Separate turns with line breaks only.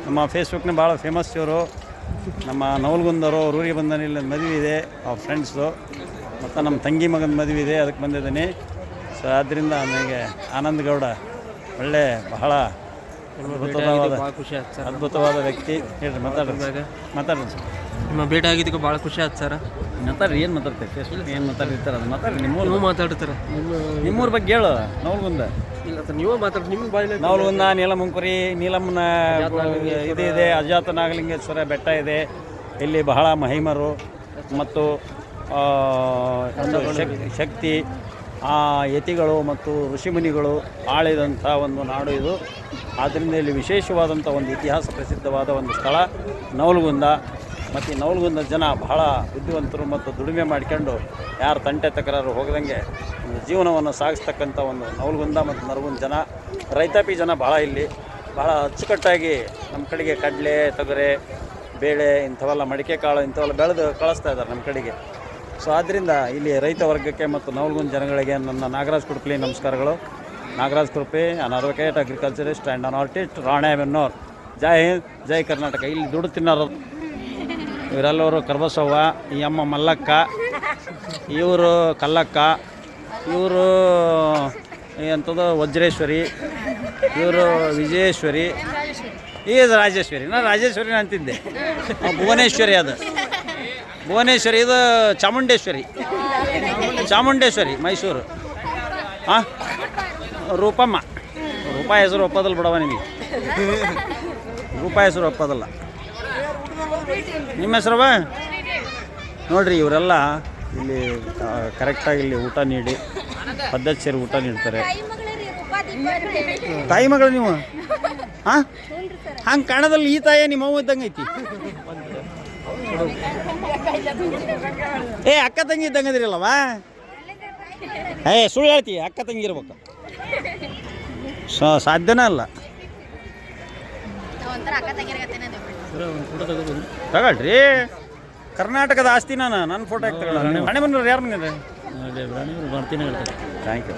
ನಮ್ಮ ಫೇಸ್ಬುಕ್ನ ಭಾಳ ಫೇಮಸ್ ಇವರು. ನಮ್ಮ ನವಲ್ಗುಂದವರು, ಊರಿಗೆ ಬಂದನಿಲ್ಲ ಮದುವೆ ಇದೆ ಅವ್ರ ಫ್ರೆಂಡ್ಸು, ಮತ್ತು ನಮ್ಮ ತಂಗಿ ಮಗನ ಮದುವೆ ಇದೆ, ಅದಕ್ಕೆ ಬಂದಿದ್ದೀನಿ. ಸೊ ಆದ್ದರಿಂದ ನನಗೆ ಆನಂದ್ ಗೌಡ ಒಳ್ಳೆ ಬಹಳ ಅದ್ಭುತವಾದ ವ್ಯಕ್ತಿ. ಹೇಳ್ರಿ ಮಾತಾಡ್ರಿ ಸರ್.
ನಿಮ್ಮ ಭೇಟಿ ಆಗಿದ್ದಕ್ಕೆ ಭಾಳ ಖುಷಿ ಆಯ್ತು ಸರ್.
ಮಾತಾಡ್ರಿ, ಏನು ಮಾತಾಡ್ತೀವಿ ಫೇಸ್ಬುಕ್ ಏನು ಮಾತಾಡ್ತಾರೆ ಅದು ಮಾತಾಡ್ರಿ.
ನೀವು ಮಾತಾಡ್ತಾರೆ
ನಿಮ್ಮೂರ ಬಗ್ಗೆ ಹೇಳು. ನವಲ್ಗುಂದ
ಇಲ್ಲ ಸರ್, ನೀವೇ ಮಾತಾಡ್ರಿ. ನಿಮ್ಮ ಬಾಯಿಲೆ
ನವಲ್ಗುಂದ, ನೀಲಮಂಕುರಿ, ನೀಲಮ್ಮನ ಇದೆ, ಅಜಾತ ನಾಗಲಿಂಗೇಶ್ವರ ಬೆಟ್ಟ ಇದೆ. ಇಲ್ಲಿ ಬಹಳ ಮಹಿಮರು ಮತ್ತು ಒಂದು ಶಕ್ತಿ ಯತಿಗಳು ಮತ್ತು ಋಷಿಮುನಿಗಳು ಆಳಿದಂಥ ಒಂದು ನಾಡು ಇದು. ಆದ್ದರಿಂದ ಇಲ್ಲಿ ವಿಶೇಷವಾದಂಥ ಒಂದು ಇತಿಹಾಸ ಪ್ರಸಿದ್ಧವಾದ ಒಂದು ಸ್ಥಳ ನವಲ್ಗುಂದ. ಮತ್ತು ಈ ನವಲ್ಗುಂದ ಜನ ಬಹಳ ಬುದ್ಧಿವಂತರು ಮತ್ತು ದುಡಿಮೆ ಮಾಡ್ಕೊಂಡು ಯಾರು ತಂಟೆ ತಕರಾರು ಹೋಗದಂಗೆ ಒಂದು ಜೀವನವನ್ನು ಸಾಗಿಸ್ತಕ್ಕಂಥ ಒಂದು ನವಲ್ಗುಂದ ಮತ್ತು ನರಗುಂದ ಜನ. ರೈತಾಪಿ ಜನ ಭಾಳ ಇಲ್ಲಿ ಭಾಳ ಅಚ್ಚುಕಟ್ಟಾಗಿ ನಮ್ಮ ಕಡೆಗೆ ಕಡಲೆ, ತೊಗರೆ, ಬೇಳೆ ಇಂಥವೆಲ್ಲ, ಮಡಿಕೆ ಕಾಳು ಇಂಥವೆಲ್ಲ ಬೆಳೆದು ಕಳಿಸ್ತಾ ಇದ್ದಾರೆ ನಮ್ಮ ಕಡೆಗೆ. ಸೊ ಆದ್ದರಿಂದ ಇಲ್ಲಿ ರೈತ ವರ್ಗಕ್ಕೆ ಮತ್ತು ನವಲ್ಗುಂದ ಜನಗಳಿಗೆ ನನ್ನ ನಾಗರಾಜ್ ಕುಡುಪ್ಲಿ ನಮಸ್ಕಾರಗಳು. Nagaraj Kudupi, an advocate, agriculturist and an artist, Ranebennur. Jai Hind, Jai Karnataka. ಇಲ್ಲಿ ದುಡ್ಡು ತಿನ್ನೋರು ಇವರೆಲ್ಲವರು ಕರ್ಬಸವ್ವ, ಈ ಅಮ್ಮ ಮಲ್ಲಕ್ಕ, ಇವರು ಕಲ್ಲಕ್ಕ, ಇವರು ಎಂಥದ್ದು ವಜ್ರೇಶ್ವರಿ, ಇವರು ವಿಜಯೇಶ್ವರಿ, ಇದು ರಾಜೇಶ್ವರಿ. ನಾನು ರಾಜೇಶ್ವರಿನ ಅಂತಿದ್ದೆ, ಭುವನೇಶ್ವರಿ. ಅದು ಭುವನೇಶ್ವರಿ, ಇದು ಚಾಮುಂಡೇಶ್ವರಿ ಮೈಸೂರು. ಹಾಂ, ರೂಪಮ್ಮ. ರೂಪಾಯಿ ಹೆಸರು ಒಪ್ಪೋದಲ್ಲ ಬಿಡವ ನಿಮಗೆ, ರೂಪಾಯಿ ಹೆಸರು ಒಪ್ಪೋದಲ್ಲ. ನಿಮ್ಮ ಹೆಸರವ ನೋಡಿರಿ. ಇವರೆಲ್ಲ ಇಲ್ಲಿ ಕರೆಕ್ಟಾಗಿ ಇಲ್ಲಿ ಊಟ ನೀಡಿ ಪದ್ಧತಿ ಸೇರಿ ಊಟ ನೀಡ್ತಾರೆ. ತಾಯಿ ಮಗಳು ನೀವು? ಹಾಂ, ಹಂಗೆ ಕಾಣೋದಲ್ಲಿ ಈ ತಾಯಿಯ ನಿಮ್ಮ ಅವ್ವ ಇದ್ದಂಗೆ ಐತಿ. ಅಕ್ಕ ತಂಗಿ ಇದ್ದಂಗೆ ಅದಿರಲ್ಲವ. ಸುಳ್ಳು ಹೇಳ್ತಿ, ಅಕ್ಕ ತಂಗಿ ಇರ್ಬೇಕು. ಸಾಧ್ಯನೇ ಅಲ್ಲ. ತಗೊಳ್ರಿ, ಕರ್ನಾಟಕದ ಆಸ್ತಿ. ನನ್ನ ಫೋಟೋ ಹಾಕಿ ತಗೊಳ್ಳಿ. ಹಣೆ ಬಂದ್ರೆ ಯಾರು ಮನೆ? Thank you.